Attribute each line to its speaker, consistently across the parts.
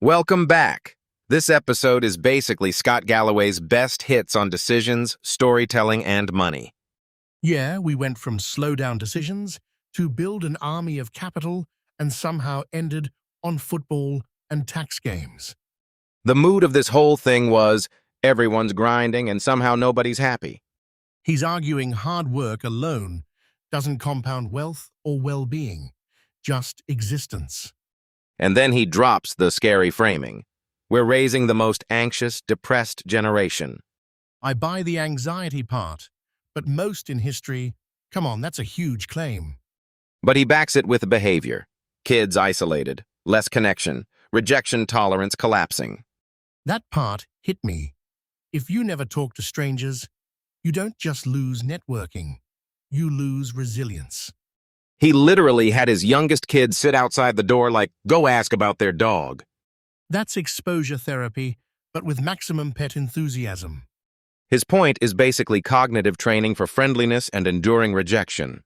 Speaker 1: Welcome back. This episode is basically Scott Galloway's best hits on decisions, storytelling, and money.
Speaker 2: Yeah, we went from slow down decisions to build an army of capital and somehow ended on football and tax games.
Speaker 1: The mood of this whole thing was everyone's grinding and somehow nobody's happy.
Speaker 2: He's arguing hard work alone doesn't compound wealth or well-being, just existence.
Speaker 1: And then he drops the scary framing. We're raising the most anxious, depressed generation.
Speaker 2: I buy the anxiety part, but most in history, come on, that's a huge claim.
Speaker 1: But he backs it with behavior. Kids isolated, less connection, rejection tolerance collapsing.
Speaker 2: That part hit me. If you never talk to strangers, you don't just lose networking, you lose resilience.
Speaker 1: He literally had his youngest kid sit outside the door like, go ask about their dog.
Speaker 2: That's exposure therapy, but with maximum pet enthusiasm.
Speaker 1: His point is basically cognitive training for friendliness and enduring rejection.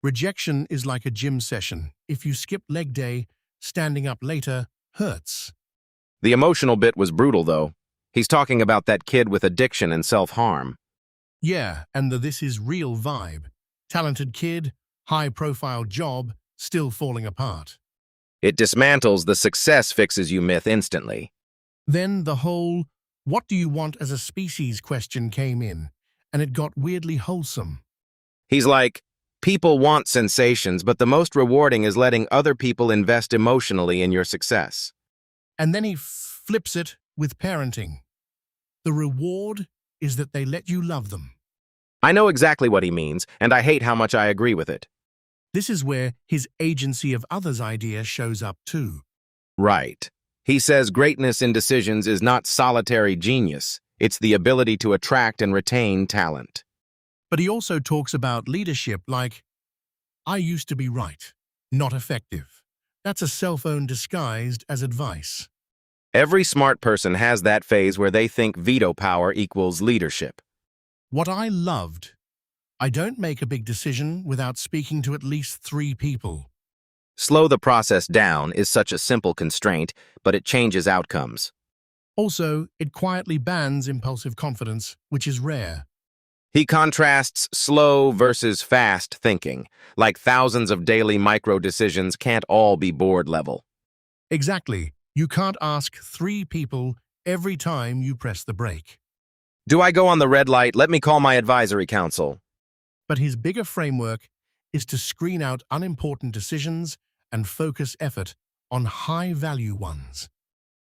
Speaker 2: Rejection is like a gym session. If you skip leg day, standing up later hurts.
Speaker 1: The emotional bit was brutal, though. He's talking about that kid with addiction and self-harm.
Speaker 2: Yeah, and the this is real vibe. Talented kid, high-profile job, still falling apart.
Speaker 1: It dismantles the success fixes you myth instantly.
Speaker 2: Then the whole, what do you want as a species question came in, and it got weirdly wholesome.
Speaker 1: He's like, people want sensations, but the most rewarding is letting other people invest emotionally in your success.
Speaker 2: And then he flips it with parenting. The reward is that they let you love them.
Speaker 1: I know exactly what he means, and I hate how much I agree with it.
Speaker 2: This is where his agency of others idea shows up too.
Speaker 1: Right. He says greatness in decisions is not solitary genius. It's the ability to attract and retain talent.
Speaker 2: But he also talks about leadership like, I used to be right, not effective. That's a cell phone disguised as advice.
Speaker 1: Every smart person has that phase where they think veto power equals leadership.
Speaker 2: What I loved, I don't make a big decision without speaking to at least 3 people.
Speaker 1: Slow the process down is such a simple constraint, but it changes outcomes.
Speaker 2: Also, it quietly bans impulsive confidence, which is rare.
Speaker 1: He contrasts slow versus fast thinking, like thousands of daily micro-decisions can't all be board level.
Speaker 2: Exactly. You can't ask 3 people every time you press the brake.
Speaker 1: Do I go on the red light? Let me call my advisory council.
Speaker 2: But his bigger framework is to screen out unimportant decisions and focus effort on high-value ones.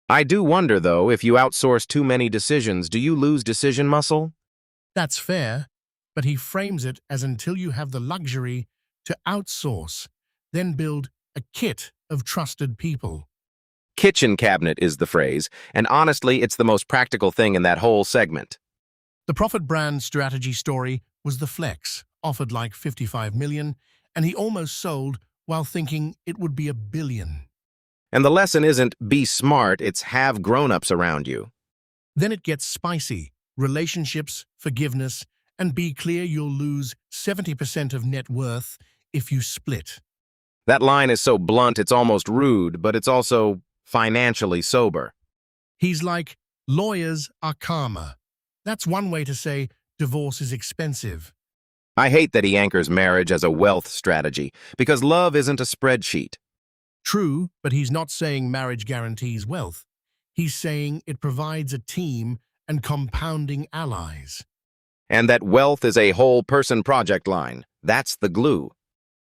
Speaker 1: I do wonder, though, if you outsource too many decisions, do you lose decision muscle?
Speaker 2: That's fair, but he frames it as until you have the luxury to outsource, then build a kit of trusted people.
Speaker 1: Kitchen cabinet is the phrase, and honestly, it's the most practical thing in that whole segment.
Speaker 2: The profit brand strategy story was the flex, offered like 55 million, and he almost sold while thinking it would be $1 billion.
Speaker 1: And the lesson isn't be smart, it's have grown-ups around you.
Speaker 2: Then it gets spicy. Relationships, forgiveness, and be clear you'll lose 70% of net worth if you split.
Speaker 1: That line is so blunt it's almost rude, but it's also financially sober.
Speaker 2: He's like, lawyers are karma. That's one way to say divorce is expensive.
Speaker 1: I hate that he anchors marriage as a wealth strategy, because love isn't a spreadsheet.
Speaker 2: True, but he's not saying marriage guarantees wealth. He's saying it provides a team and compounding allies.
Speaker 1: And that wealth is a whole person project line. That's the glue.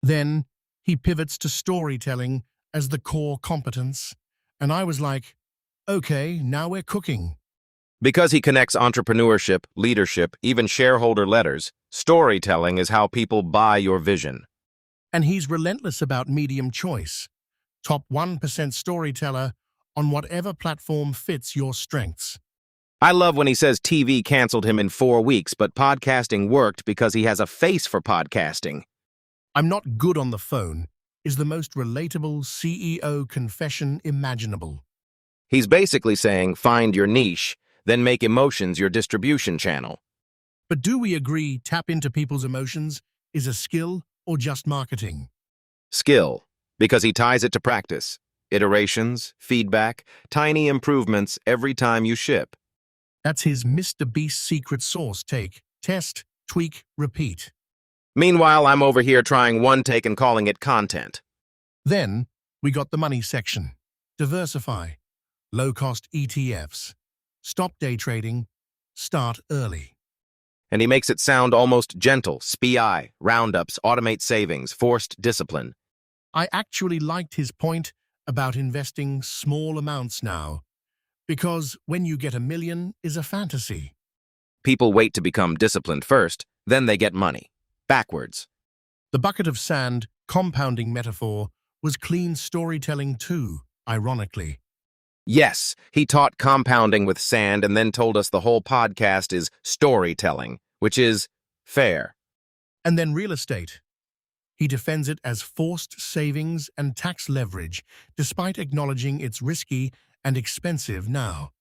Speaker 2: Then he pivots to storytelling as the core competence. And I was like, okay, now we're cooking.
Speaker 1: Because he connects entrepreneurship, leadership, even shareholder letters, storytelling is how people buy your vision.
Speaker 2: And he's relentless about medium choice. Top 1% storyteller on whatever platform fits your strengths.
Speaker 1: I love when he says TV canceled him in 4 weeks, but podcasting worked because he has a face for podcasting.
Speaker 2: I'm not good on the phone is the most relatable CEO confession imaginable.
Speaker 1: He's basically saying, find your niche, then make emotions your distribution channel.
Speaker 2: But do we agree tap into people's emotions is a skill or just marketing?
Speaker 1: Skill, because he ties it to practice. Iterations, feedback, tiny improvements every time you ship.
Speaker 2: That's his Mr. Beast secret sauce take. Test, tweak, repeat.
Speaker 1: Meanwhile, I'm over here trying one take and calling it content.
Speaker 2: Then, we got the money section. Diversify. Low-cost ETFs. Stop day trading. Start early.
Speaker 1: And he makes it sound almost gentle. SPI, roundups, automate savings, forced discipline.
Speaker 2: I actually liked his point about investing small amounts now, because when you get $1 million is a fantasy.
Speaker 1: People wait to become disciplined first, then they get money. Backwards.
Speaker 2: The bucket of sand compounding metaphor was clean storytelling too, ironically.
Speaker 1: Yes, he taught compounding with sand and then told us the whole podcast is storytelling, which is fair.
Speaker 2: And then real estate. He defends it as forced savings and tax leverage, despite acknowledging it's risky and expensive now.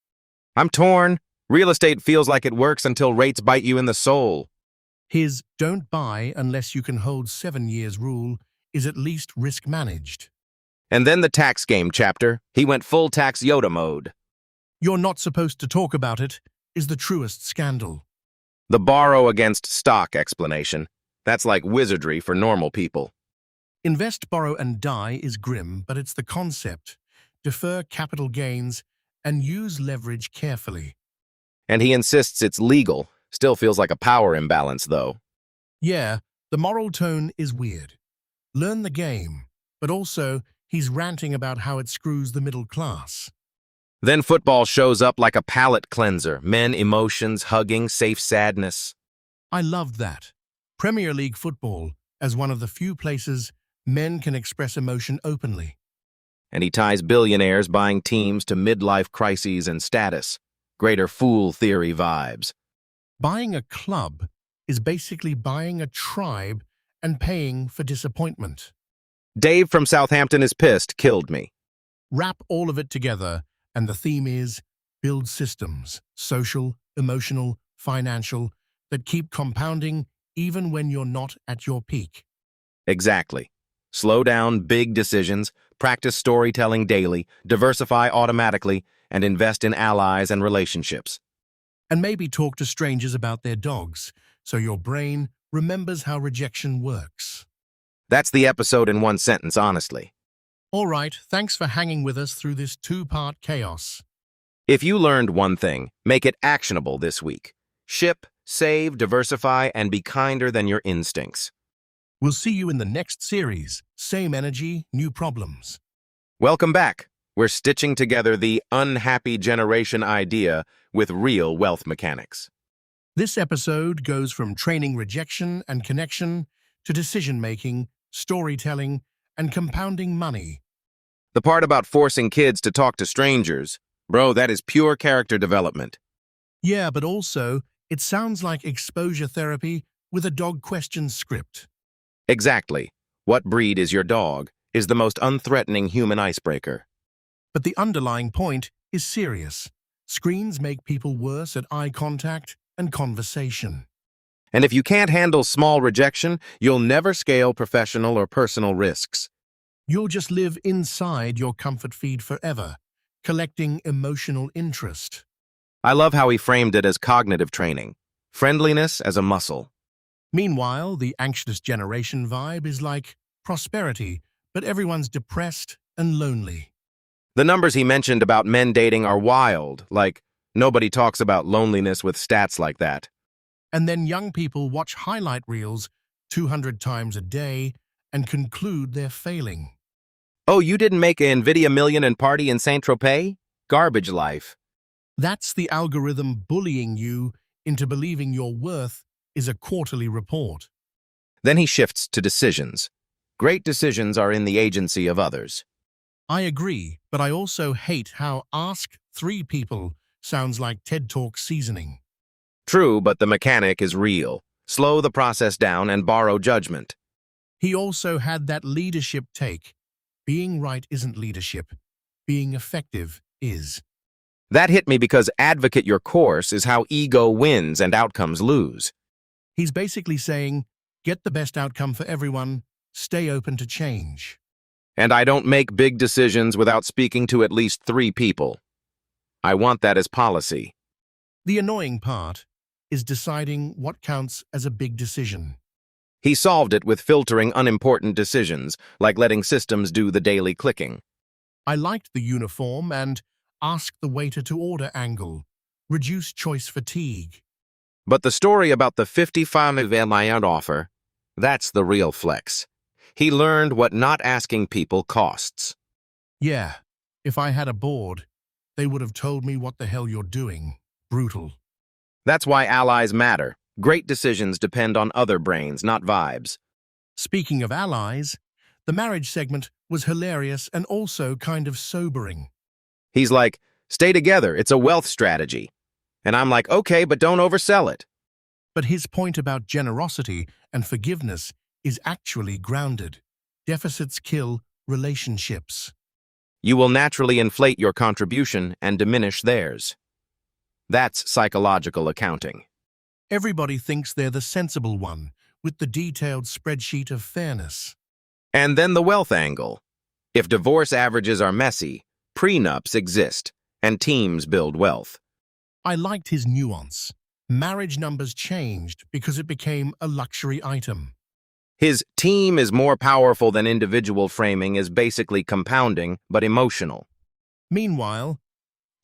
Speaker 1: I'm torn. Real estate feels like it works until rates bite you in the soul.
Speaker 2: His don't buy unless you can hold 7 years rule is at least risk managed.
Speaker 1: And then the tax game chapter, he went full tax Yoda mode.
Speaker 2: You're not supposed to talk about it is the truest scandal.
Speaker 1: The borrow against stock explanation. That's like wizardry for normal people.
Speaker 2: Invest, borrow, and die is grim, but it's the concept. Defer capital gains and use leverage carefully.
Speaker 1: And he insists it's legal. Still feels like a power imbalance, though.
Speaker 2: Yeah, the moral tone is weird. Learn the game, but also he's ranting about how it screws the middle class.
Speaker 1: Then football shows up like a palate cleanser. Men, emotions, hugging, safe sadness.
Speaker 2: I loved that. Premier League football as one of the few places men can express emotion openly.
Speaker 1: And he ties billionaires buying teams to midlife crises and status. Greater fool theory vibes.
Speaker 2: Buying a club is basically buying a tribe and paying for disappointment.
Speaker 1: Dave from Southampton is pissed, killed me.
Speaker 2: Wrap all of it together, and the theme is build systems, social, emotional, financial, that keep compounding even when you're not at your peak.
Speaker 1: Exactly. Slow down big decisions, practice storytelling daily, diversify automatically, and invest in allies and relationships.
Speaker 2: And maybe talk to strangers about their dogs, so your brain remembers how rejection works.
Speaker 1: That's the episode in one sentence, honestly.
Speaker 2: All right, thanks for hanging with us through this 2-part chaos.
Speaker 1: If you learned one thing, make it actionable this week. Ship, save, diversify, and be kinder than your instincts.
Speaker 2: We'll see you in the next series. Same energy, new problems.
Speaker 1: Welcome back. We're stitching together the unhappy generation idea with real wealth mechanics.
Speaker 2: This episode goes from training rejection and connection to decision-making, storytelling, and compounding money.
Speaker 1: The part about forcing kids to talk to strangers, bro, that is pure character development.
Speaker 2: Yeah, but also, it sounds like exposure therapy with a dog question script.
Speaker 1: Exactly. What breed is your dog is the most unthreatening human icebreaker.
Speaker 2: But the underlying point is serious. Screens make people worse at eye contact and conversation.
Speaker 1: And if you can't handle small rejection, you'll never scale professional or personal risks.
Speaker 2: You'll just live inside your comfort feed forever, collecting emotional interest.
Speaker 1: I love how he framed it as cognitive training, friendliness as a muscle.
Speaker 2: Meanwhile, the anxious generation vibe is like prosperity, but everyone's depressed and lonely.
Speaker 1: The numbers he mentioned about men dating are wild, like nobody talks about loneliness with stats like that.
Speaker 2: And then young people watch highlight reels 200 times a day and conclude they're failing.
Speaker 1: Oh, you didn't make an Nvidia million and party in Saint-Tropez? Garbage life.
Speaker 2: That's the algorithm bullying you into believing your worth is a quarterly report.
Speaker 1: Then he shifts to decisions. Great decisions are in the agency of others.
Speaker 2: I agree, but I also hate how ask 3 people sounds like TED Talk seasoning.
Speaker 1: True, but the mechanic is real. Slow the process down and borrow judgment.
Speaker 2: He also had that leadership take. Being right isn't leadership. Being effective is.
Speaker 1: That hit me because advocate your course is how ego wins and outcomes lose.
Speaker 2: He's basically saying, get the best outcome for everyone, stay open to change.
Speaker 1: And I don't make big decisions without speaking to at least 3 people. I want that as policy.
Speaker 2: The annoying part is deciding what counts as a big decision.
Speaker 1: He solved it with filtering unimportant decisions, like letting systems do the daily clicking.
Speaker 2: I liked the uniform and ask the waiter to order angle, reduce choice fatigue.
Speaker 1: But the story about the 55 offer, that's the real flex. He learned what not asking people costs.
Speaker 2: Yeah, if I had a board, they would have told me what the hell you're doing. Brutal.
Speaker 1: That's why allies matter. Great decisions depend on other brains, not vibes.
Speaker 2: Speaking of allies, the marriage segment was hilarious and also kind of sobering.
Speaker 1: He's like, stay together, it's a wealth strategy. And I'm like, okay, but don't oversell it.
Speaker 2: But his point about generosity and forgiveness is actually grounded. Deficits kill relationships.
Speaker 1: You will naturally inflate your contribution and diminish theirs. That's psychological accounting.
Speaker 2: Everybody thinks they're the sensible one, with the detailed spreadsheet of fairness.
Speaker 1: And then the wealth angle. If divorce averages are messy, prenups exist, and teams build wealth.
Speaker 2: I liked his nuance. Marriage numbers changed because it became a luxury item.
Speaker 1: His team is more powerful than individual framing is basically compounding, but emotional.
Speaker 2: Meanwhile,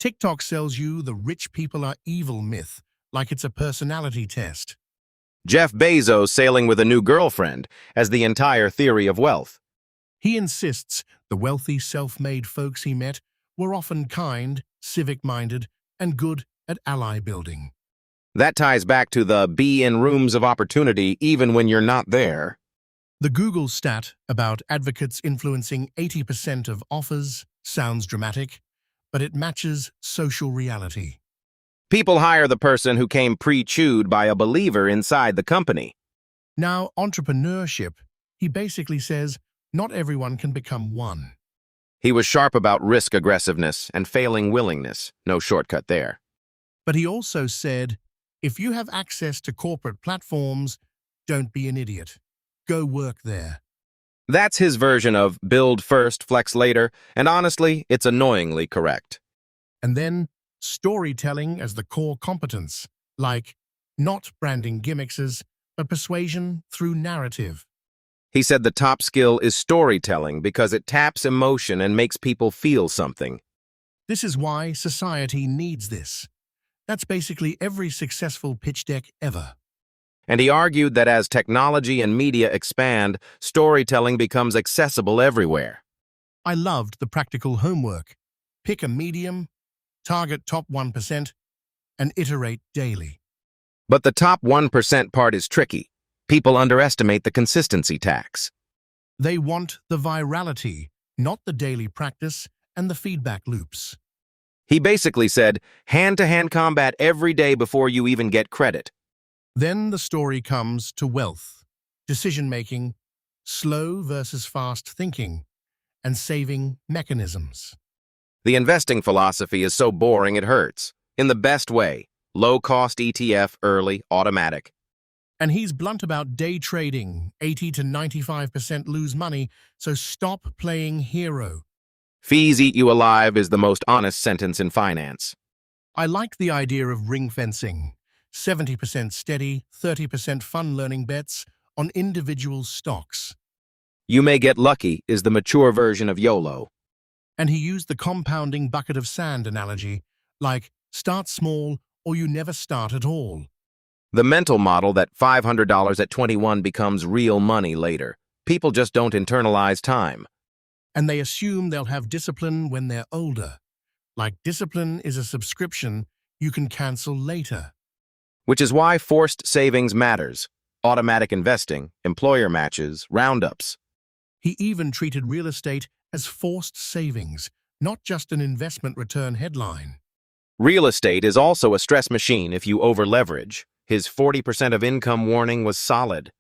Speaker 2: TikTok sells you the rich people are evil myth like it's a personality test.
Speaker 1: Jeff Bezos sailing with a new girlfriend as the entire theory of wealth.
Speaker 2: He insists the wealthy self-made folks he met were often kind, civic-minded, and good at ally building.
Speaker 1: That ties back to the be in rooms of opportunity even when you're not there.
Speaker 2: The Google stat about advocates influencing 80% of offers sounds dramatic, but it matches social reality.
Speaker 1: People hire the person who came pre-chewed by a believer inside the company.
Speaker 2: Now, entrepreneurship, he basically says, not everyone can become one.
Speaker 1: He was sharp about risk aggressiveness and failing willingness. No shortcut there.
Speaker 2: But he also said, if you have access to corporate platforms, don't be an idiot. Go work there.
Speaker 1: That's his version of build first, flex later, and honestly, it's annoyingly correct.
Speaker 2: And then storytelling as the core competence, like not branding gimmicks, but persuasion through narrative.
Speaker 1: He said the top skill is storytelling because it taps emotion and makes people feel something.
Speaker 2: This is why society needs this. That's basically every successful pitch deck ever.
Speaker 1: And he argued that as technology and media expand, storytelling becomes accessible everywhere.
Speaker 2: I loved the practical homework. Pick a medium, target top 1%, and iterate daily.
Speaker 1: But the top 1% part is tricky. People underestimate the consistency tax.
Speaker 2: They want the virality, not the daily practice and the feedback loops.
Speaker 1: He basically said, hand-to-hand combat every day before you even get credit.
Speaker 2: Then the story comes to wealth, decision-making, slow versus fast thinking, and saving mechanisms.
Speaker 1: The investing philosophy is so boring it hurts. In the best way. Low-cost ETF, early, automatic.
Speaker 2: And he's blunt about day trading. 80 to 95% lose money, so stop playing hero.
Speaker 1: Fees eat you alive is the most honest sentence in finance.
Speaker 2: I like the idea of ring fencing. 70% steady, 30% fun-learning bets on individual stocks.
Speaker 1: You may get lucky is the mature version of YOLO.
Speaker 2: And he used the compounding bucket of sand analogy, like start small or you never start at all.
Speaker 1: The mental model that $500 at 21 becomes real money later. People just don't internalize time.
Speaker 2: And they assume they'll have discipline when they're older. Like discipline is a subscription you can cancel later.
Speaker 1: Which is why forced savings matters. Automatic investing, employer matches, roundups.
Speaker 2: He even treated real estate as forced savings, not just an investment return headline.
Speaker 1: Real estate is also a stress machine if you over-leverage. His 40% of income warning was solid.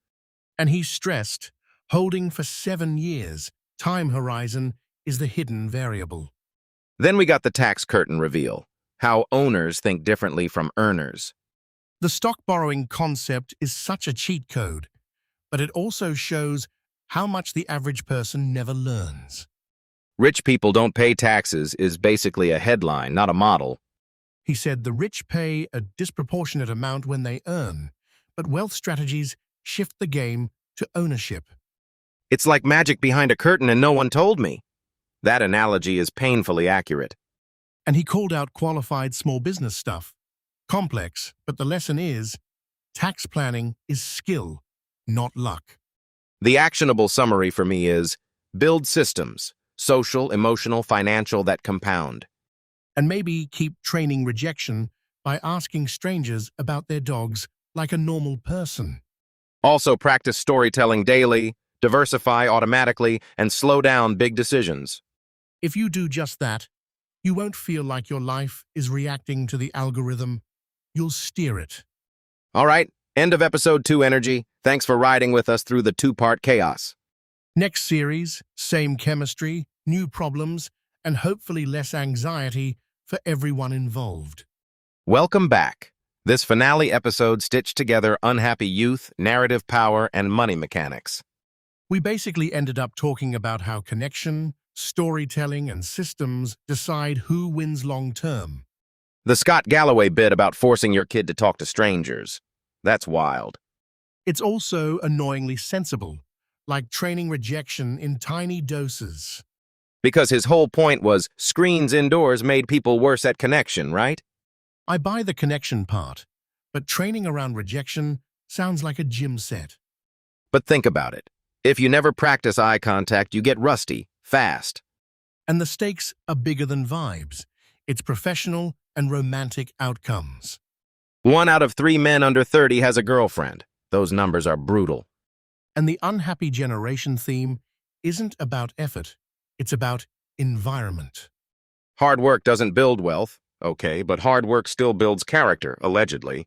Speaker 2: And he stressed, holding for 7 years, time horizon is the hidden variable.
Speaker 1: Then we got the tax curtain reveal. How owners think differently from earners.
Speaker 2: The stock borrowing concept is such a cheat code, but it also shows how much the average person never learns.
Speaker 1: Rich people don't pay taxes is basically a headline, not a model.
Speaker 2: He said the rich pay a disproportionate amount when they earn, but wealth strategies shift the game to ownership.
Speaker 1: It's like magic behind a curtain and no one told me. That analogy is painfully accurate.
Speaker 2: And he called out qualified small business stuff. Complex, but the lesson is, tax planning is skill, not luck.
Speaker 1: The actionable summary for me is, build systems, social, emotional, financial, that compound.
Speaker 2: And maybe keep training rejection by asking strangers about their dogs like a normal person.
Speaker 1: Also practice storytelling daily, diversify automatically, and slow down big decisions.
Speaker 2: If you do just that, you won't feel like your life is reacting to the algorithm. You'll steer it.
Speaker 1: All right, end of episode 2 energy. Thanks for riding with us through the 2-part chaos.
Speaker 2: Next series, same chemistry, new problems, and hopefully less anxiety for everyone involved.
Speaker 1: Welcome back. This finale episode stitched together unhappy youth, narrative power, and money mechanics.
Speaker 2: We basically ended up talking about how connection, storytelling, and systems decide who wins long-term.
Speaker 1: The Scott Galloway bit about forcing your kid to talk to strangers. That's wild.
Speaker 2: It's also annoyingly sensible, like training rejection in tiny doses.
Speaker 1: Because his whole point was screens indoors made people worse at connection, right?
Speaker 2: I buy the connection part, but training around rejection sounds like a gym set.
Speaker 1: But think about it. If you never practice eye contact, you get rusty, fast.
Speaker 2: And the stakes are bigger than vibes. It's professional and romantic outcomes.
Speaker 1: 1 out of 3 men under 30 has a girlfriend. Those numbers are brutal.
Speaker 2: And the unhappy generation theme isn't about effort. It's about environment.
Speaker 1: Hard work doesn't build wealth, okay, but hard work still builds character, allegedly.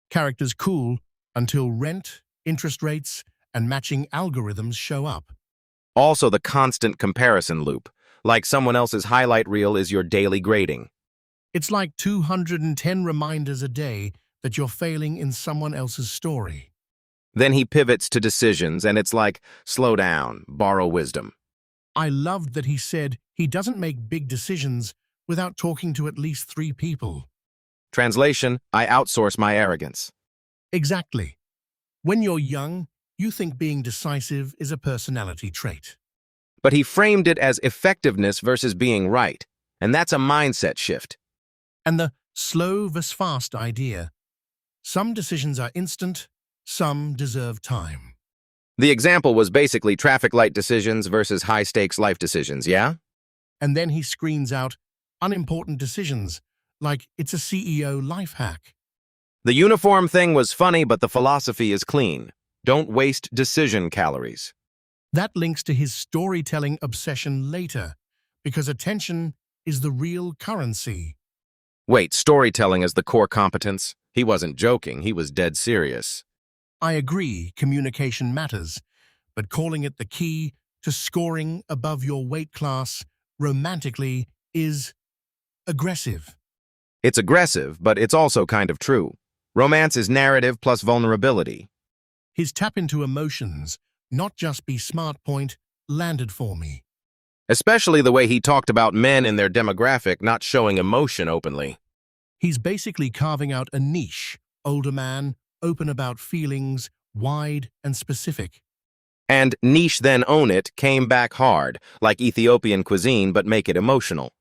Speaker 2: Character's cool until rent, interest rates, and matching algorithms show up.
Speaker 1: Also the constant comparison loop, like someone else's highlight reel is your daily grading.
Speaker 2: It's like 210 reminders a day that you're failing in someone else's story.
Speaker 1: Then he pivots to decisions, and it's like, slow down, borrow wisdom.
Speaker 2: I loved that he said he doesn't make big decisions without talking to at least 3 people.
Speaker 1: Translation, I outsource my arrogance.
Speaker 2: Exactly. When you're young, you think being decisive is a personality trait.
Speaker 1: But he framed it as effectiveness versus being right, and that's a mindset shift.
Speaker 2: And the slow versus fast idea. Some decisions are instant, some deserve time.
Speaker 1: The example was basically traffic light decisions versus high-stakes life decisions, yeah?
Speaker 2: And then he screens out unimportant decisions, like it's a CEO life hack.
Speaker 1: The uniform thing was funny, but the philosophy is clean. Don't waste decision calories.
Speaker 2: That links to his storytelling obsession later, because attention is the real currency.
Speaker 1: Wait, storytelling is the core competence? He wasn't joking, he was dead serious.
Speaker 2: I agree, communication matters, but calling it the key to scoring above your weight class romantically is aggressive.
Speaker 1: It's aggressive, but it's also kind of true. Romance is narrative plus vulnerability.
Speaker 2: His tap into emotions, not just be smart point, landed for me.
Speaker 1: Especially the way he talked about men in their demographic not showing emotion openly.
Speaker 2: He's basically carving out a niche, older man, open about feelings, wide and specific.
Speaker 1: And niche then own it came back hard, like Ethiopian cuisine, but make it emotional.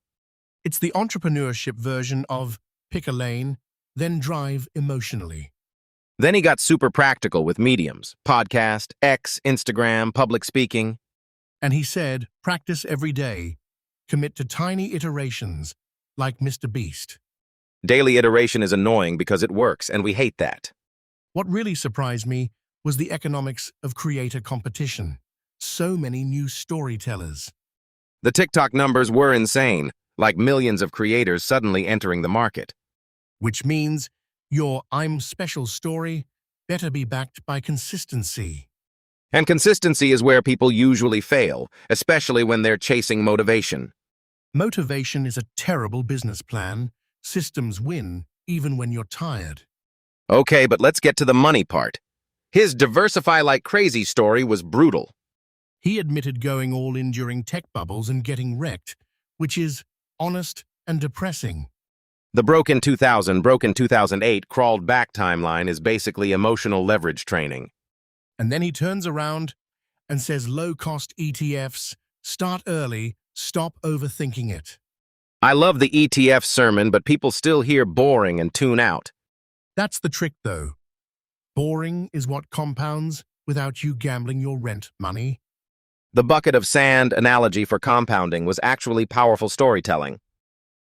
Speaker 2: It's the entrepreneurship version of pick a lane, then drive emotionally.
Speaker 1: Then he got super practical with mediums, podcast, X, Instagram, public speaking.
Speaker 2: And he said, practice every day. Commit to tiny iterations, like Mr. Beast.
Speaker 1: Daily iteration is annoying because it works, and we hate that.
Speaker 2: What really surprised me was the economics of creator competition. So many new storytellers.
Speaker 1: The TikTok numbers were insane, like millions of creators suddenly entering the market.
Speaker 2: Which means your I'm special story better be backed by consistency.
Speaker 1: And consistency is where people usually fail, especially when they're chasing motivation.
Speaker 2: Motivation is a terrible business plan. Systems win, even when you're tired.
Speaker 1: Okay, but let's get to the money part. His diversify like crazy story was brutal.
Speaker 2: He admitted going all in during tech bubbles and getting wrecked, which is honest and depressing.
Speaker 1: The broken 2008 crawled back timeline is basically emotional leverage training.
Speaker 2: And then he turns around and says low-cost ETFs, start early, stop overthinking it.
Speaker 1: I love the ETF sermon, but people still hear boring and tune out.
Speaker 2: That's the trick, though. Boring is what compounds without you gambling your rent money.
Speaker 1: The bucket of sand analogy for compounding was actually powerful storytelling.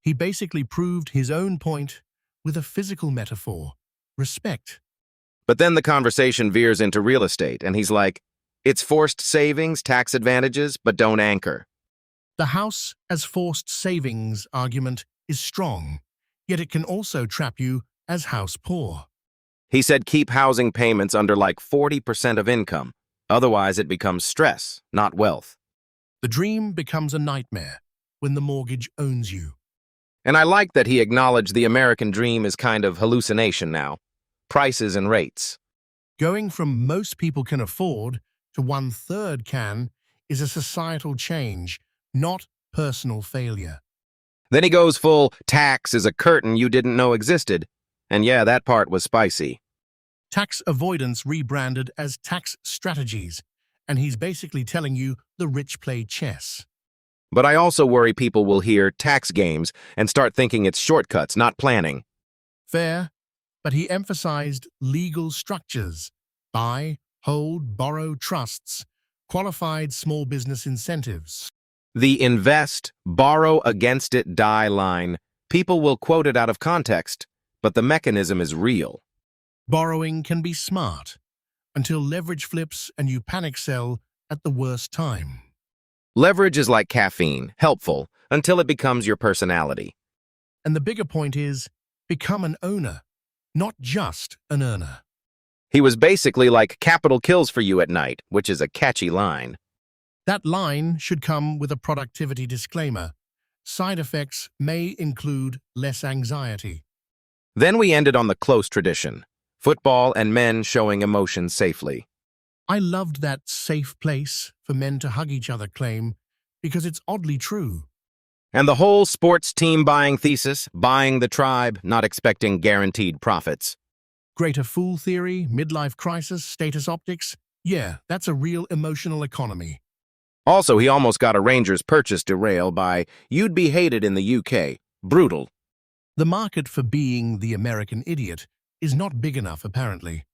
Speaker 2: He basically proved his own point with a physical metaphor, respect.
Speaker 1: But then the conversation veers into real estate, and he's like, it's forced savings, tax advantages, but don't anchor.
Speaker 2: The house as forced savings argument is strong, yet it can also trap you as house poor.
Speaker 1: He said keep housing payments under like 40% of income. Otherwise, it becomes stress, not wealth.
Speaker 2: The dream becomes a nightmare when the mortgage owns you.
Speaker 1: And I like that he acknowledged the American dream is kind of hallucination now. Prices and rates.
Speaker 2: Going from most people can afford to 1/3 can is a societal change, not personal failure.
Speaker 1: Then he goes full, tax is a curtain you didn't know existed. And yeah, that part was spicy.
Speaker 2: Tax avoidance rebranded as tax strategies, and he's basically telling you the rich play chess.
Speaker 1: But I also worry people will hear tax games and start thinking it's shortcuts, not planning.
Speaker 2: Fair, but he emphasized legal structures, buy, hold, borrow trusts, qualified small business incentives.
Speaker 1: The invest, borrow against it, die line. People will quote it out of context, but the mechanism is real.
Speaker 2: Borrowing can be smart until leverage flips and you panic sell at the worst time.
Speaker 1: Leverage is like caffeine, helpful, until it becomes your personality.
Speaker 2: And the bigger point is, become an owner, not just an earner.
Speaker 1: He was basically like capital kills for you at night, which is a catchy line.
Speaker 2: That line should come with a productivity disclaimer. Side effects may include less anxiety.
Speaker 1: Then we ended on the close tradition, football and men showing emotion safely.
Speaker 2: I loved that safe place for men to hug each other claim because it's oddly true.
Speaker 1: And the whole sports team buying thesis, buying the tribe, not expecting guaranteed profits.
Speaker 2: Greater fool theory, midlife crisis, status optics. Yeah, that's a real emotional economy.
Speaker 1: Also, he almost got a Rangers purchase derail by "You'd be hated in the UK." Brutal.
Speaker 2: The market for being the American idiot is not big enough, apparently.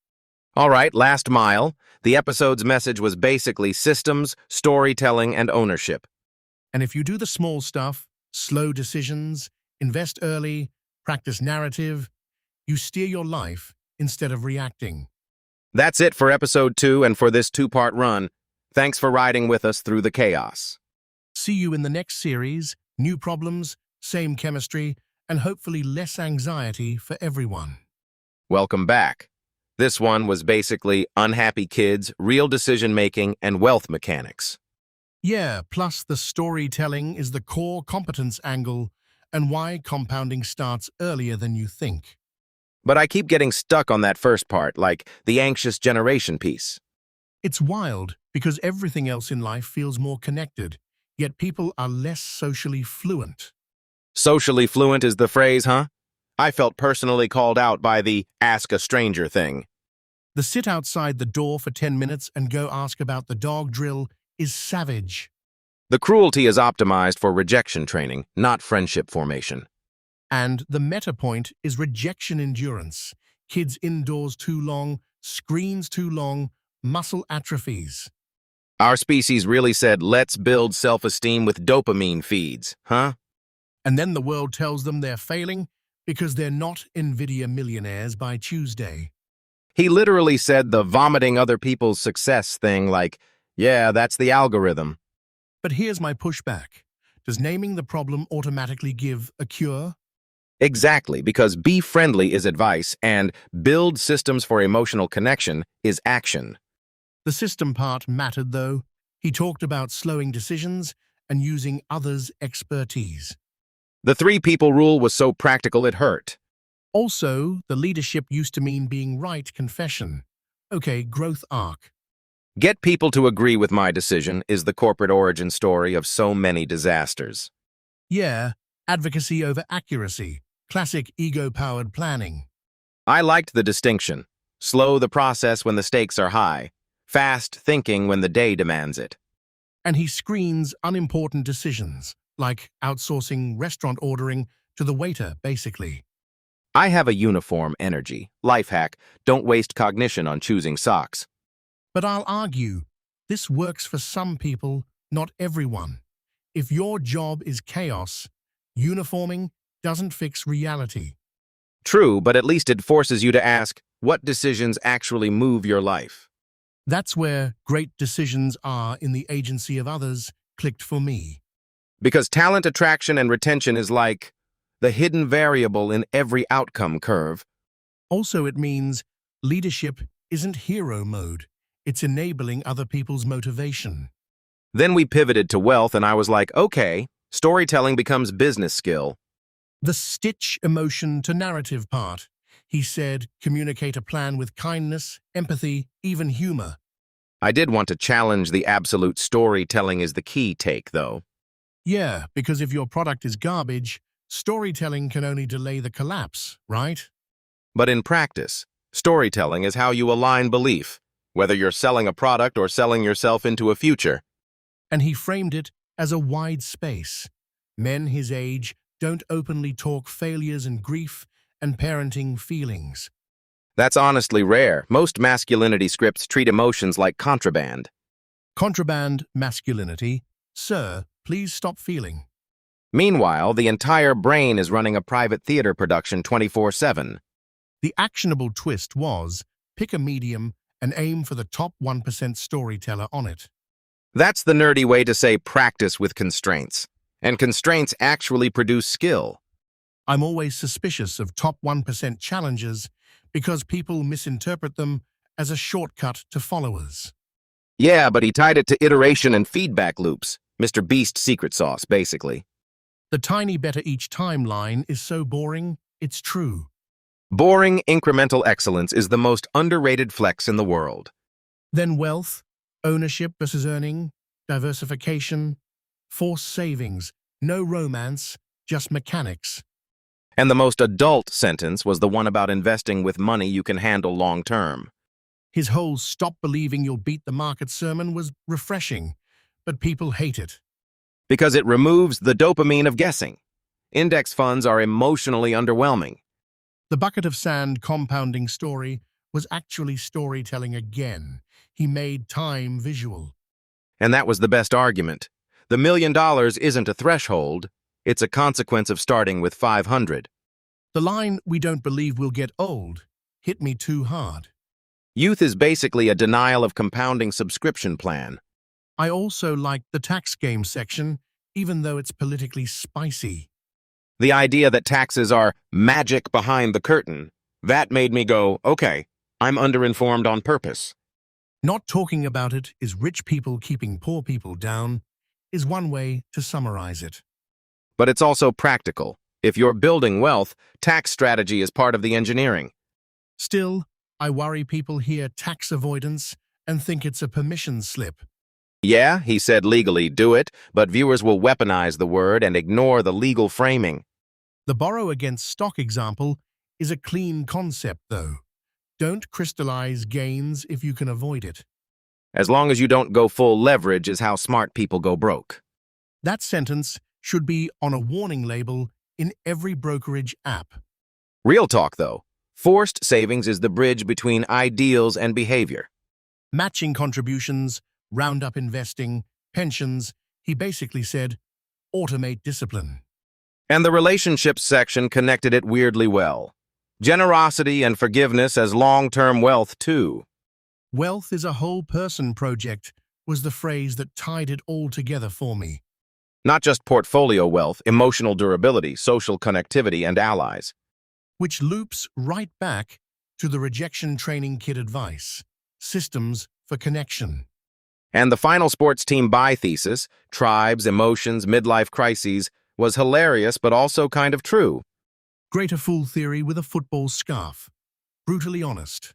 Speaker 1: All right, last mile. The episode's message was basically systems, storytelling, and ownership.
Speaker 2: And if you do the small stuff, slow decisions, invest early, practice narrative, you steer your life instead of reacting.
Speaker 1: That's it for episode 2 and for this 2-part run. Thanks for riding with us through the chaos.
Speaker 2: See you in the next series, new problems, same chemistry, and hopefully less anxiety for everyone.
Speaker 1: Welcome back. This one was basically unhappy kids, real decision-making, and wealth mechanics.
Speaker 2: Yeah, plus the storytelling is the core competence angle and why compounding starts earlier than you think.
Speaker 1: But I keep getting stuck on that first part, like the anxious generation piece.
Speaker 2: It's wild because everything else in life feels more connected, yet people are less socially fluent.
Speaker 1: Socially fluent is the phrase, huh? I felt personally called out by the ask a stranger thing.
Speaker 2: The sit outside the door for 10 minutes and go ask about the dog drill is savage.
Speaker 1: The cruelty is optimized for rejection training, not friendship formation.
Speaker 2: And the meta point is rejection endurance. Kids indoors too long, screens too long, muscle atrophies.
Speaker 1: Our species really said, let's build self-esteem with dopamine feeds, huh?
Speaker 2: And then the world tells them they're failing because they're not NVIDIA millionaires by Tuesday.
Speaker 1: He literally said the vomiting other people's success thing like, yeah, that's the algorithm.
Speaker 2: But here's my pushback. Does naming the problem automatically give a cure?
Speaker 1: Exactly, because be friendly is advice and build systems for emotional connection is action.
Speaker 2: The system part mattered, though. He talked about slowing decisions and using others' expertise.
Speaker 1: The 3 people rule was so practical it hurt.
Speaker 2: Also, the leadership used to mean being right confession. Okay, growth arc.
Speaker 1: Get people to agree with my decision is the corporate origin story of so many disasters.
Speaker 2: Yeah, advocacy over accuracy. Classic ego-powered planning.
Speaker 1: I liked the distinction. Slow the process when the stakes are high. Fast thinking when the day demands it.
Speaker 2: And he screens unimportant decisions, like outsourcing restaurant ordering to the waiter, basically.
Speaker 1: I have a uniform energy. Life hack, don't waste cognition on choosing socks.
Speaker 2: But I'll argue, this works for some people, not everyone. If your job is chaos, uniforming doesn't fix reality.
Speaker 1: True, but at least it forces you to ask, what decisions actually move your life?
Speaker 2: That's where great decisions are in the agency of others clicked for me.
Speaker 1: Because talent attraction and retention is like the hidden variable in every outcome curve.
Speaker 2: Also, it means leadership isn't hero mode. It's enabling other people's motivation.
Speaker 1: Then we pivoted to wealth and I was like, okay, storytelling becomes business skill.
Speaker 2: The stitch emotion to narrative part. He said, communicate a plan with kindness, empathy, even humor.
Speaker 1: I did want to challenge the absolute storytelling is the key take, though.
Speaker 2: Yeah, because if your product is garbage, storytelling can only delay the collapse, right?
Speaker 1: But in practice, storytelling is how you align belief, whether you're selling a product or selling yourself into a future.
Speaker 2: And he framed it as a wide space. Men his age don't openly talk failures and grief and parenting feelings.
Speaker 1: That's honestly rare. Most masculinity scripts treat emotions like contraband.
Speaker 2: Contraband masculinity. Sir, please stop feeling.
Speaker 1: Meanwhile, the entire brain is running a private theater production 24/7.
Speaker 2: The actionable twist was, pick a medium and aim for the top 1% storyteller on it.
Speaker 1: That's the nerdy way to say practice with constraints. And constraints actually produce skill.
Speaker 2: I'm always suspicious of top 1% challenges because people misinterpret them as a shortcut to followers.
Speaker 1: Yeah, but he tied it to iteration and feedback loops. Mr. Beast secret sauce, basically.
Speaker 2: The tiny better each time line is so boring, it's true.
Speaker 1: Boring incremental excellence is the most underrated flex in the world.
Speaker 2: Then wealth, ownership versus earning, diversification, forced savings, no romance, just mechanics.
Speaker 1: And the most adult sentence was the one about investing with money you can handle long term.
Speaker 2: His whole stop believing you'll beat the market sermon was refreshing, but people hate it.
Speaker 1: Because it removes the dopamine of guessing. Index funds are emotionally underwhelming.
Speaker 2: The bucket of sand compounding story was actually storytelling again. He made time visual.
Speaker 1: And that was the best argument. The $1 million isn't a threshold, it's a consequence of starting with 500.
Speaker 2: The line, we don't believe we'll get old, hit me too hard.
Speaker 1: Youth is basically a denial of compounding subscription plan.
Speaker 2: I also liked the tax game section, even though it's politically spicy.
Speaker 1: The idea that taxes are magic behind the curtain, that made me go, okay, I'm underinformed on purpose.
Speaker 2: Not talking about it is rich people keeping poor people down, is one way to summarize it.
Speaker 1: But it's also practical. If you're building wealth, tax strategy is part of the engineering.
Speaker 2: Still, I worry people hear tax avoidance and think it's a permission slip.
Speaker 1: Yeah, he said legally, do it, but viewers will weaponize the word and ignore the legal framing.
Speaker 2: The borrow against stock example is a clean concept, though. Don't crystallize gains if you can avoid it.
Speaker 1: As long as you don't go full leverage is how smart people go broke.
Speaker 2: That sentence should be on a warning label in every brokerage app.
Speaker 1: Real talk, though. Forced savings is the bridge between ideals and behavior.
Speaker 2: Matching contributions, roundup investing, pensions, he basically said, automate discipline.
Speaker 1: And the relationships section connected it weirdly well. Generosity and forgiveness as long-term wealth, too.
Speaker 2: Wealth is a whole person project was the phrase that tied it all together for me.
Speaker 1: Not just portfolio wealth, emotional durability, social connectivity, and allies.
Speaker 2: Which loops right back to the rejection training kit advice, systems for connection.
Speaker 1: And the final sports team buy thesis, tribes, emotions, midlife crises, was hilarious but also kind of true.
Speaker 2: Greater fool theory with a football scarf. Brutally honest.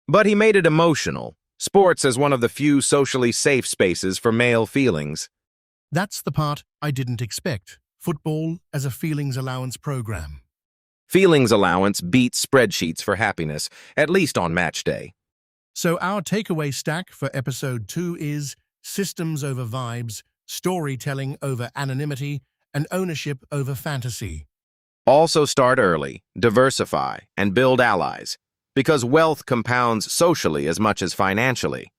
Speaker 1: But he made it emotional. Sports as one of the few socially safe spaces for male feelings.
Speaker 2: That's the part I didn't expect. Football as a feelings allowance program.
Speaker 1: Feelings allowance beats spreadsheets for happiness, at least on match day.
Speaker 2: So our takeaway stack for episode 2 is systems over vibes, storytelling over anonymity, and ownership over fantasy.
Speaker 1: Also start early, diversify, and build allies, because wealth compounds socially as much as financially.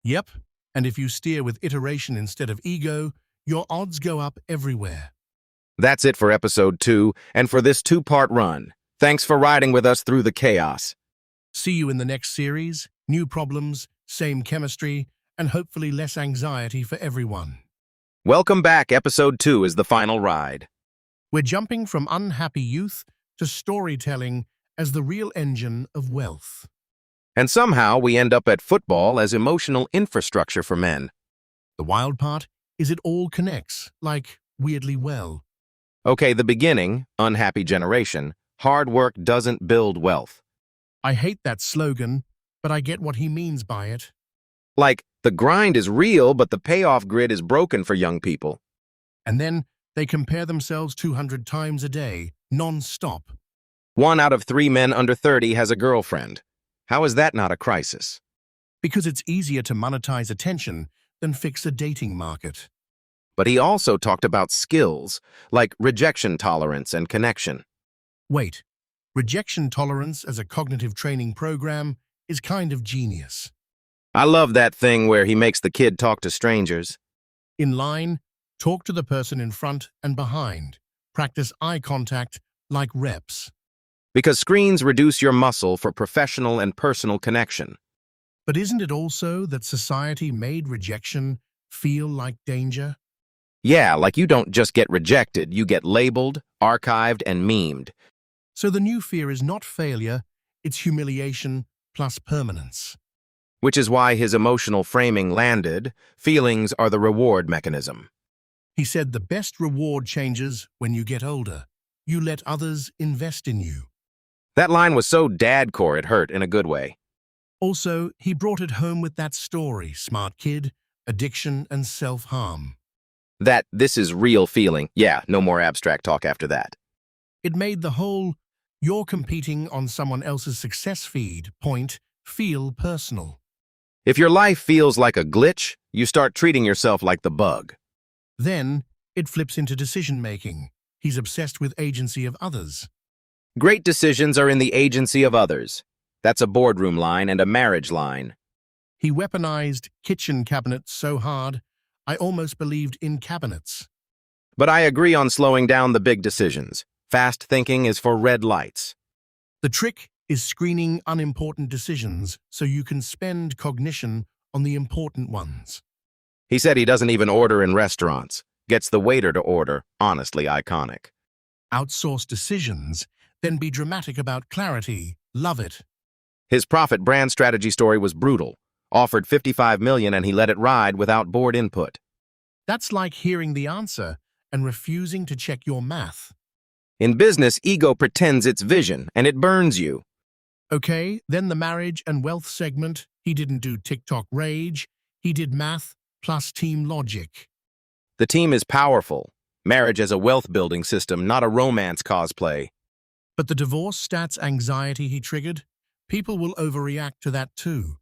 Speaker 2: Yep, and if you steer with iteration instead of ego, your odds go up everywhere.
Speaker 1: That's it for episode 2, and for this 2-part run. Thanks for riding with us through the chaos.
Speaker 2: See you in the next series, new problems, same chemistry, and hopefully less anxiety for everyone.
Speaker 1: Welcome back. Episode 2 is the final ride.
Speaker 2: We're jumping from unhappy youth to storytelling as the real engine of wealth.
Speaker 1: And somehow we end up at football as emotional infrastructure for men.
Speaker 2: The wild part is it all connects, like, weirdly well.
Speaker 1: Okay, the beginning, unhappy generation, hard work doesn't build wealth.
Speaker 2: I hate that slogan, but I get what he means by it.
Speaker 1: Like, the grind is real, but the payoff grid is broken for young people.
Speaker 2: And then they compare themselves 200 times a day, non-stop.
Speaker 1: 1 out of 3 men under 30 has a girlfriend. How is that not a crisis?
Speaker 2: Because it's easier to monetize attention than fix a dating market.
Speaker 1: But he also talked about skills, like rejection tolerance and connection.
Speaker 2: Wait, rejection tolerance as a cognitive training program is kind of genius.
Speaker 1: I love that thing where he makes the kid talk to strangers.
Speaker 2: In line, talk to the person in front and behind. Practice eye contact like reps.
Speaker 1: Because screens reduce your muscle for professional and personal connection.
Speaker 2: But isn't it also that society made rejection feel like danger?
Speaker 1: Yeah, like you don't just get rejected, you get labeled, archived, and memed.
Speaker 2: So the new fear is not failure, it's humiliation plus permanence.
Speaker 1: Which is why his emotional framing landed. Feelings are the reward mechanism.
Speaker 2: He said the best reward changes when you get older. You let others invest in you.
Speaker 1: That line was so dad-core it hurt in a good way.
Speaker 2: Also, he brought it home with that story, smart kid, addiction and self-harm.
Speaker 1: That this is real feeling. Yeah, no more abstract talk after that.
Speaker 2: It made the whole "you're competing on someone else's success feed" point feel personal.
Speaker 1: If your life feels like a glitch, you start treating yourself like the bug.
Speaker 2: Then, it flips into decision-making. He's obsessed with agency of others.
Speaker 1: Great decisions are in the agency of others. That's a boardroom line and a marriage line.
Speaker 2: He weaponized kitchen cabinets so hard, I almost believed in cabinets.
Speaker 1: But I agree on slowing down the big decisions. Fast thinking is for red lights.
Speaker 2: The trick is screening unimportant decisions so you can spend cognition on the important ones.
Speaker 1: He said he doesn't even order in restaurants. Gets the waiter to order. Honestly iconic.
Speaker 2: Outsource decisions, then be dramatic about clarity. Love it.
Speaker 1: His profit brand strategy story was brutal. Offered $55 million and he let it ride without board input.
Speaker 2: That's like hearing the answer and refusing to check your math.
Speaker 1: In business, ego pretends it's vision and it burns you.
Speaker 2: Okay, then the marriage and wealth segment, he didn't do TikTok rage, he did math plus team logic.
Speaker 1: The team is powerful. Marriage as a wealth-building system, not a romance cosplay.
Speaker 2: But the divorce stats anxiety he triggered, people will overreact to that too.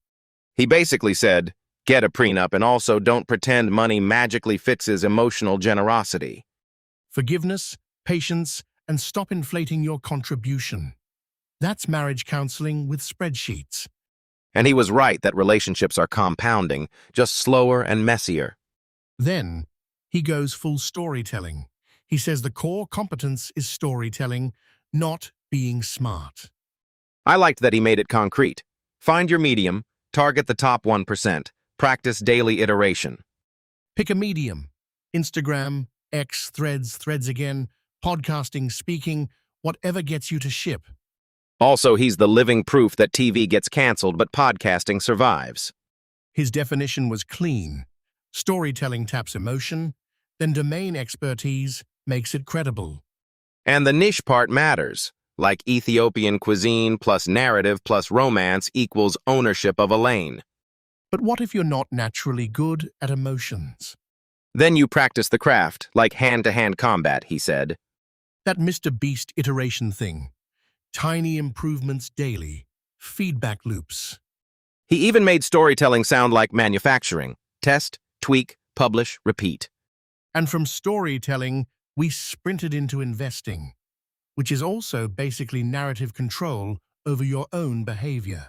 Speaker 1: He basically said, get a prenup and also don't pretend money magically fixes emotional generosity.
Speaker 2: Forgiveness, patience, and stop inflating your contribution. That's marriage counseling with spreadsheets.
Speaker 1: And he was right that relationships are compounding, just slower and messier.
Speaker 2: Then, he goes full storytelling. He says the core competence is storytelling, not being smart.
Speaker 1: I liked that he made it concrete. Find your medium, target the top 1%, practice daily iteration.
Speaker 2: Pick a medium. Instagram, X, Threads again, podcasting, speaking, whatever gets you to ship.
Speaker 1: Also, he's the living proof that TV gets canceled but podcasting survives.
Speaker 2: His definition was clean. Storytelling taps emotion, then domain expertise makes it credible.
Speaker 1: And the niche part matters, like Ethiopian cuisine plus narrative plus romance equals ownership of a lane.
Speaker 2: But what if you're not naturally good at emotions?
Speaker 1: Then you practice the craft, like hand-to-hand combat, he said.
Speaker 2: That Mr. Beast iteration thing. Tiny improvements daily. Feedback loops.
Speaker 1: He even made storytelling sound like manufacturing. Test, tweak, publish, repeat.
Speaker 2: And from storytelling, we sprinted into investing, which is also basically narrative control over your own behavior.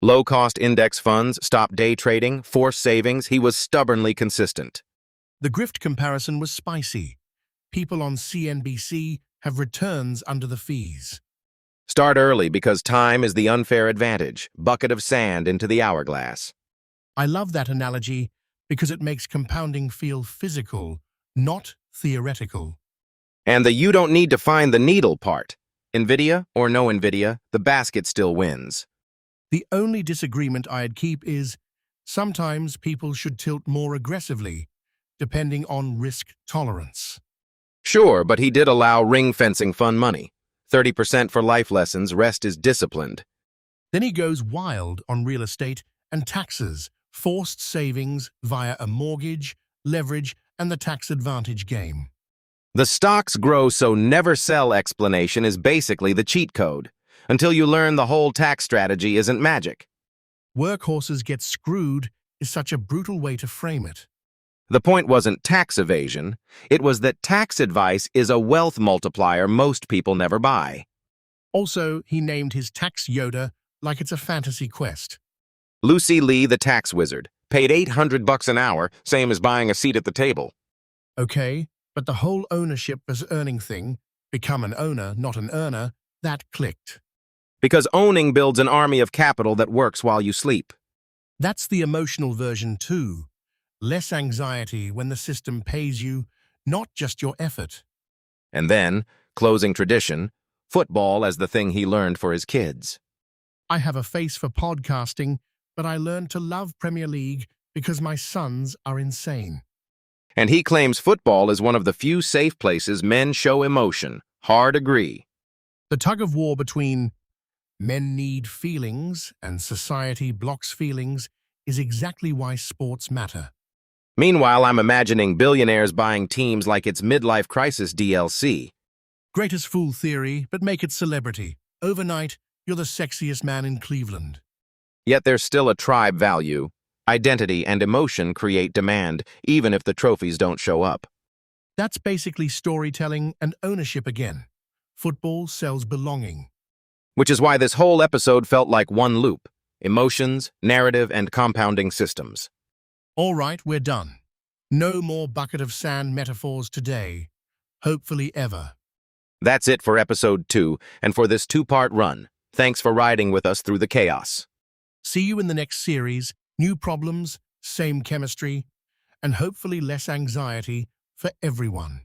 Speaker 1: Low-cost index funds, stop day trading, force savings, he was stubbornly consistent.
Speaker 2: The grift comparison was spicy. People on CNBC have returns under the fees.
Speaker 1: Start early because time is the unfair advantage. Bucket of sand into the hourglass.
Speaker 2: I love that analogy because it makes compounding feel physical, not theoretical.
Speaker 1: And the you don't need to find the needle part. NVIDIA or no NVIDIA, the basket still wins.
Speaker 2: The only disagreement I'd keep is sometimes people should tilt more aggressively, depending on risk tolerance.
Speaker 1: Sure, but he did allow ring-fencing fun money. 30% for life lessons, rest is disciplined.
Speaker 2: Then he goes wild on real estate and taxes, forced savings via a mortgage, leverage, and the tax advantage game.
Speaker 1: The stocks grow so never sell explanation is basically the cheat code, until you learn the whole tax strategy isn't magic.
Speaker 2: Workhorses get screwed is such a brutal way to frame it.
Speaker 1: The point wasn't tax evasion, it was that tax advice is a wealth multiplier most people never buy.
Speaker 2: Also, he named his tax Yoda like it's a fantasy quest.
Speaker 1: Lucy Lee, the tax wizard, paid $800 an hour, same as buying a seat at the table.
Speaker 2: Okay, but the whole ownership versus earning thing, become an owner, not an earner, that clicked.
Speaker 1: Because owning builds an army of capital that works while you sleep.
Speaker 2: That's the emotional version too. Less anxiety when the system pays you, not just your effort.
Speaker 1: And then, closing tradition, football as the thing he learned for his kids.
Speaker 2: I have a face for podcasting, but I learned to love Premier League because my sons are insane.
Speaker 1: And he claims football is one of the few safe places men show emotion. Hard agree.
Speaker 2: The tug of war between men need feelings and society blocks feelings is exactly why sports matter.
Speaker 1: Meanwhile, I'm imagining billionaires buying teams like it's midlife crisis DLC.
Speaker 2: Greatest fool theory, but make it celebrity. Overnight, you're the sexiest man in Cleveland.
Speaker 1: Yet there's still a tribe value. Identity and emotion create demand, even if the trophies don't show up.
Speaker 2: That's basically storytelling and ownership again. Football sells belonging.
Speaker 1: Which is why this whole episode felt like one loop. Emotions, narrative, and compounding systems.
Speaker 2: All right, we're done. No more bucket of sand metaphors today. Hopefully ever.
Speaker 1: That's it for episode 2, and for this 2-part run. Thanks for riding with us through the chaos.
Speaker 2: See you in the next series. New problems, same chemistry, and hopefully less anxiety for everyone.